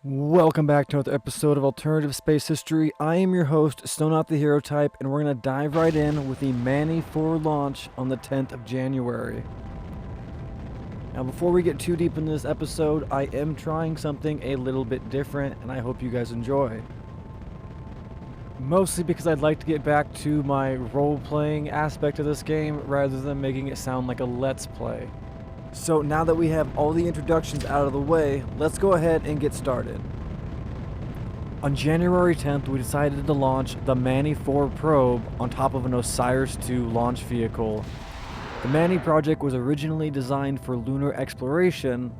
Welcome back to another episode of Alternative Space History. I am your host, Stoneout the Hero Type, and we're going to dive right in with the Manny 4 launch on the 10th of January. Now, before we get too deep in this episode, I am trying something a little bit different, and I hope you guys enjoy. Mostly because I'd like to get back to my role-playing aspect of this game, rather than making it sound like a Let's Play. So now that we have all the introductions out of the way, let's go ahead and get started. On January 10th, we decided to launch the Manny 4 probe on top of an Osiris 2 launch vehicle. The Manny project was originally designed for lunar exploration,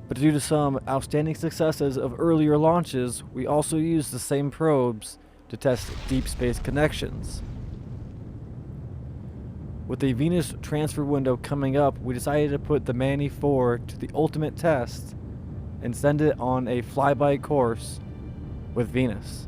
but due to some outstanding successes of earlier launches, we also used the same probes to test deep space connections. With the Venus transfer window coming up, we decided to put the Manny 4 to the ultimate test and send it on a flyby course with Venus.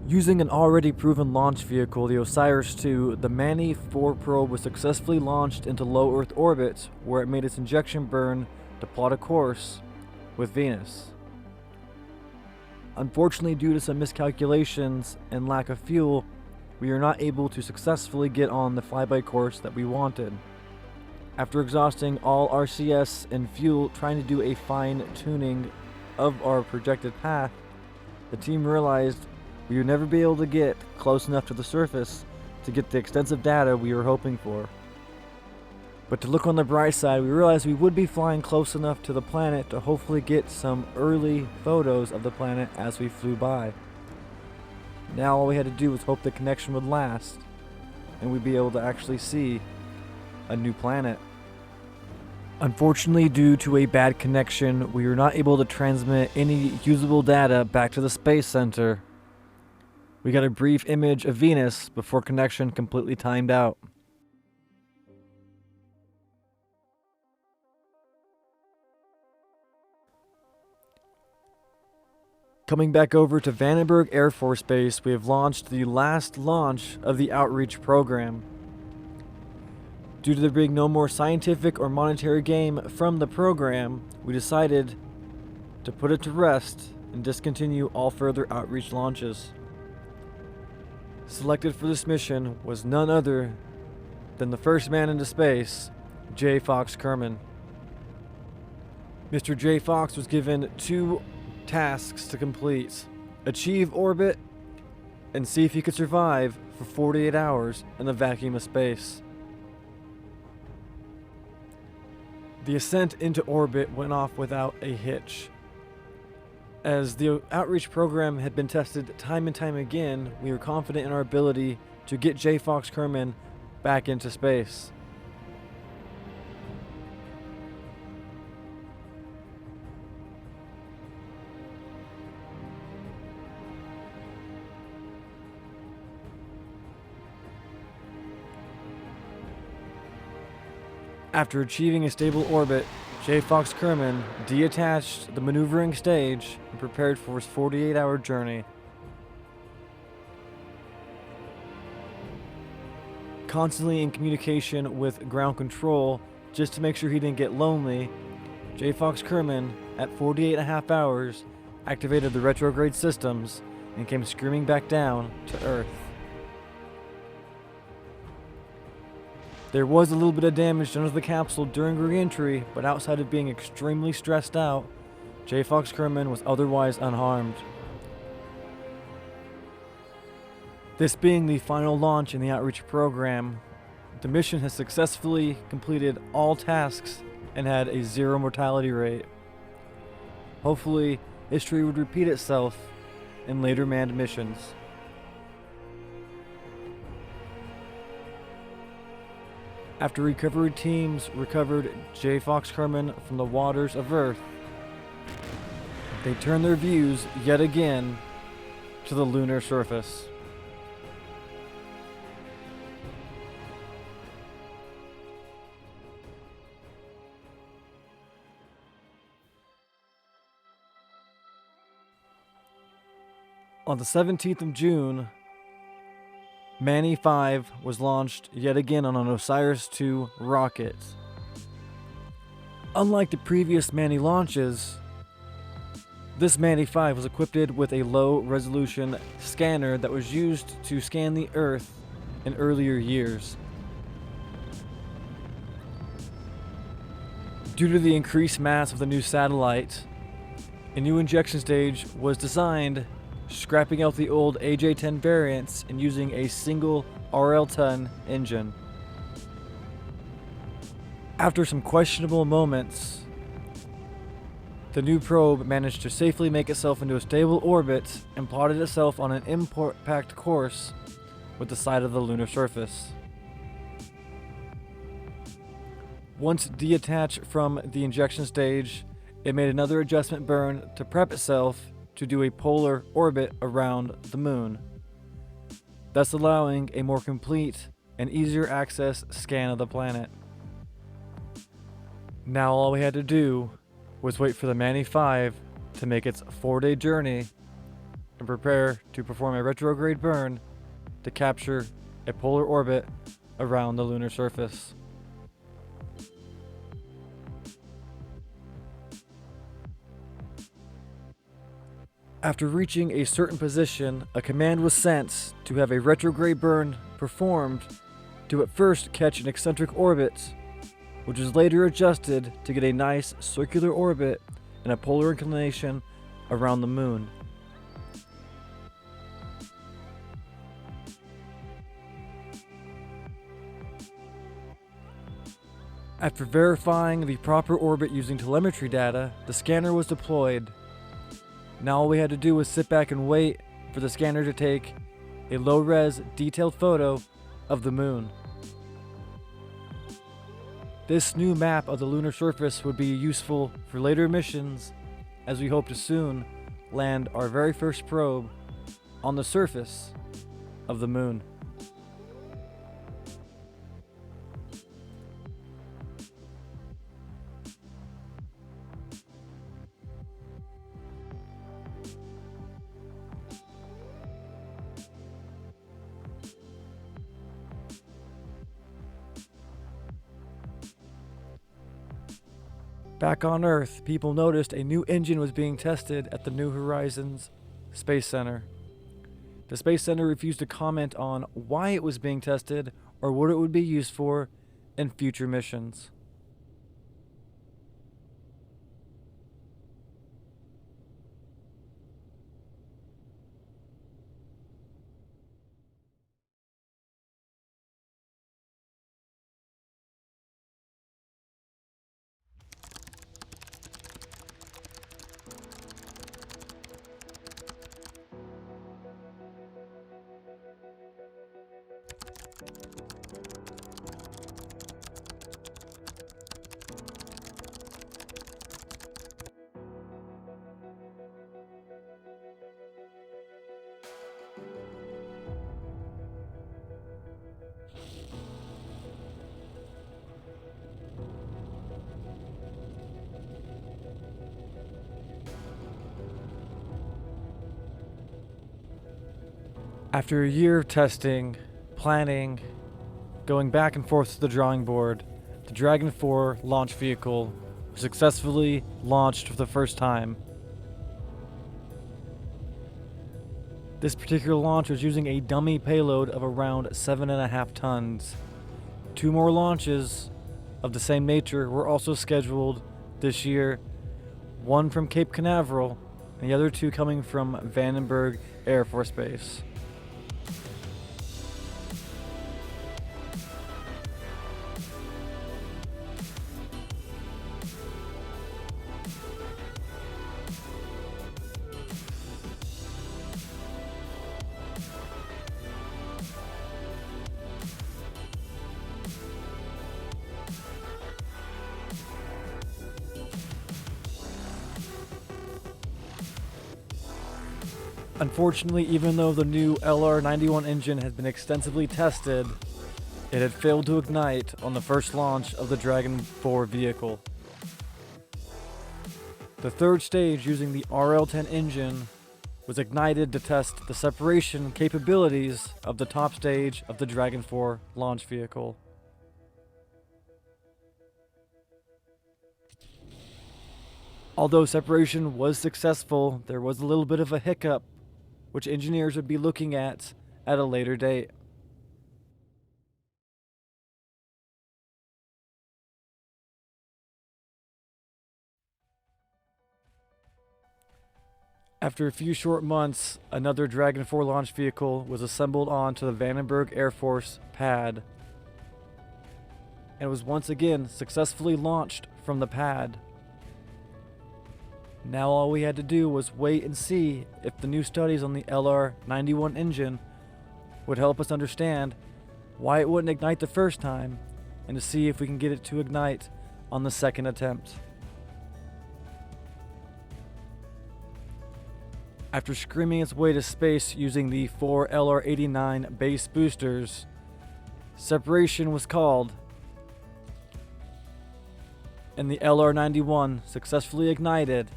Using an already proven launch vehicle, the Osiris 2, the Manny 4 probe was successfully launched into low Earth orbit, where it made its injection burn to plot a course with Venus. Unfortunately, due to some miscalculations and lack of fuel, we are not able to successfully get on the flyby course that we wanted. After exhausting all RCS and fuel trying to do a fine-tuning of our projected path, the team realized we would never be able to get close enough to the surface to get the extensive data we were hoping for. But to look on the bright side, we realized we would be flying close enough to the planet to hopefully get some early photos of the planet as we flew by. Now all we had to do was hope the connection would last, and we'd be able to actually see a new planet. Unfortunately, due to a bad connection, we were not able to transmit any usable data back to the Space Center. We got a brief image of Venus before connection completely timed out. Coming back over to Vanderburg Air Force Base, we have launched the last launch of the outreach program. Due to there being no more scientific or monetary gain from the program, we decided to put it to rest and discontinue all further outreach launches. Selected for this mission was none other than the first man into space, J. Fox Kerman. Mr. J. Fox was given two tasks to complete: achieve orbit and see if he could survive for 48 hours in the vacuum of space. The ascent into orbit went off without a hitch. As the outreach program had been tested time and time again, we were confident in our ability to get J. Fox Kerman back into space. After achieving a stable orbit, J. Fox Kerman detached the maneuvering stage and prepared for his 48-hour journey. Constantly in communication with ground control, just to make sure he didn't get lonely, J. Fox Kerman, at 48.5 hours, activated the retrograde systems and came screaming back down to Earth. There was a little bit of damage done to the capsule during re-entry, but outside of being extremely stressed out, J. Fox Kerman was otherwise unharmed. This being the final launch in the outreach program, the mission has successfully completed all tasks and had a 0 mortality rate. Hopefully, history would repeat itself in later manned missions. After recovery teams recovered J. Fox Kerman from the waters of Earth, they turned their views yet again to the lunar surface. On the 17th of June, Manny 5 was launched yet again on an Osiris 2 rocket. Unlike the previous Manny launches, This Manny 5 was equipped with a low-resolution scanner that was used to scan the Earth in earlier years. Due to the increased mass of the new satellite, a new injection stage was designed, scrapping out the old AJ-10 variants and using a single RL-10 engine. After some questionable moments, the new probe managed to safely make itself into a stable orbit and plotted itself on an impact course with the side of the lunar surface. Once detached from the injection stage, it made another adjustment burn to prep itself to do a polar orbit around the moon, thus allowing a more complete and easier access scan of the planet. Now all we had to do was wait for the Manny 5 to make its 4-day journey and prepare to perform a retrograde burn to capture a polar orbit around the lunar surface. After reaching a certain position, a command was sent to have a retrograde burn performed to at first catch an eccentric orbit, which was later adjusted to get a nice circular orbit and a polar inclination around the moon. After verifying the proper orbit using telemetry data, the scanner was deployed. Now all we had to do was sit back and wait for the scanner to take a low-res detailed photo of the moon. This new map of the lunar surface would be useful for later missions, as we hope to soon land our very first probe on the surface of the moon. Back on Earth, people noticed a new engine was being tested at the New Horzions Space Center. The Space Center refused to comment on why it was being tested or what it would be used for in future missions. After a year of testing, planning, going back and forth to the drawing board, the Dragon 4 launch vehicle was successfully launched for the first time. This particular launch was using a dummy payload of around 7.5 tons. 2 more launches of the same nature were also scheduled this year, one from Cape Canaveral and the other 2 coming from Vandenberg Air Force Base. Unfortunately, even though the new LR-91 engine had been extensively tested, it had failed to ignite on the first launch of the Dragon 4 vehicle. The third stage, using the RL-10 engine, was ignited to test the separation capabilities of the top stage of the Dragon 4 launch vehicle. Although separation was successful, there was a little bit of a hiccup, which engineers would be looking at a later date. After a few short months, another Dragon 4 launch vehicle was assembled onto the Vandenberg Air Force pad and was once again successfully launched from the pad. Now all we had to do was wait and see if the new studies on the LR-91 engine would help us understand why it wouldn't ignite the first time, and to see if we can get it to ignite on the second attempt. After screaming its way to space using the 4 LR-89 base boosters, separation was called, and the LR-91 successfully ignited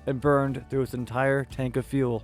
and burned through its entire tank of fuel.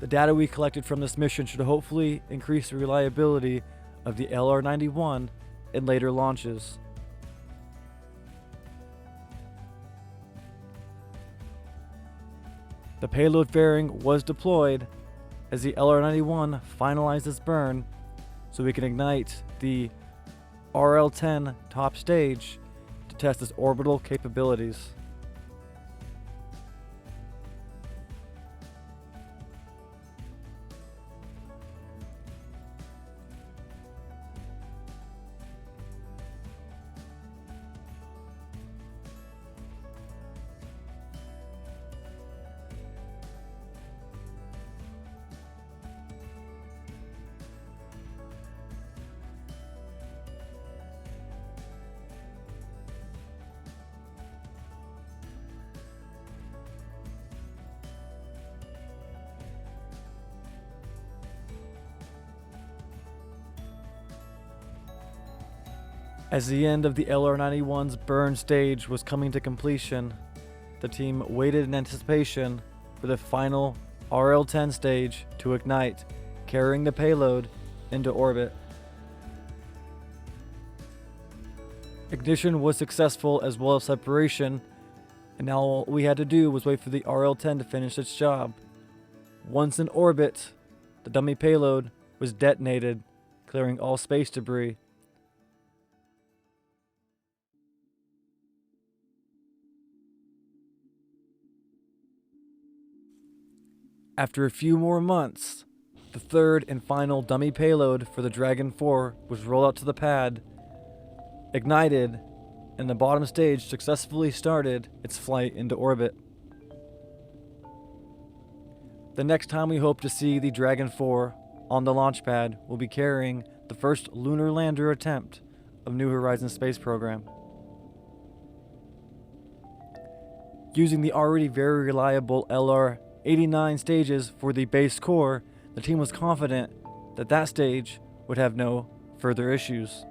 The data we collected from this mission should hopefully increase the reliability of the LR-91 in later launches. The payload fairing was deployed as the LR-91 finalized its burn so we can ignite the RL-10 top stage to test its orbital capabilities. As the end of the LR-91's burn stage was coming to completion, the team waited in anticipation for the final RL-10 stage to ignite, carrying the payload into orbit. Ignition was successful as well as separation, and now all we had to do was wait for the RL-10 to finish its job. Once in orbit, the dummy payload was detonated, clearing all space debris. After a few more months, the third and final dummy payload for the Dragon 4 was rolled out to the pad, ignited, and the bottom stage successfully started its flight into orbit. The next time we hope to see the Dragon 4 on the launch pad will be carrying the first lunar lander attempt of New Horizons space program. Using the already very reliable LR-89 stages for the base core, the team was confident that that stage would have no further issues.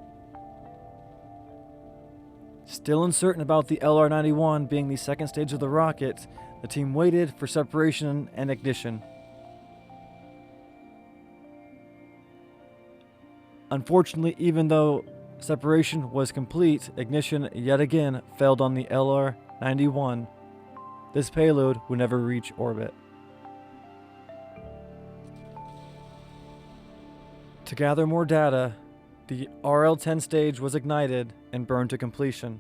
Still uncertain about the LR-91 being the second stage of the rocket, the team waited for separation and ignition. Unfortunately, even though separation was complete, ignition yet again failed on the LR-91. This payload would never reach orbit. To gather more data, the RL-10 stage was ignited and burned to completion.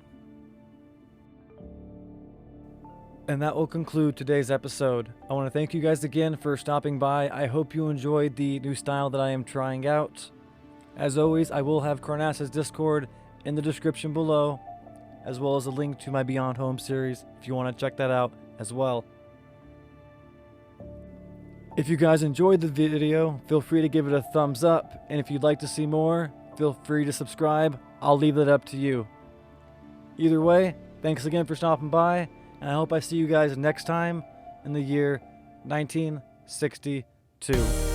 And that will conclude today's episode. I want to thank you guys again for stopping by. I hope you enjoyed the new style that I am trying out. As always, I will have Karnas's Discord in the description below, as well as a link to my Beyond Home series if you want to check that out as well. If you guys enjoyed the video, feel free to give it a thumbs up, and if you'd like to see more, feel free to subscribe. I'll leave it up to you. Either way, thanks again for stopping by, and I hope I see you guys next time in the year 1962.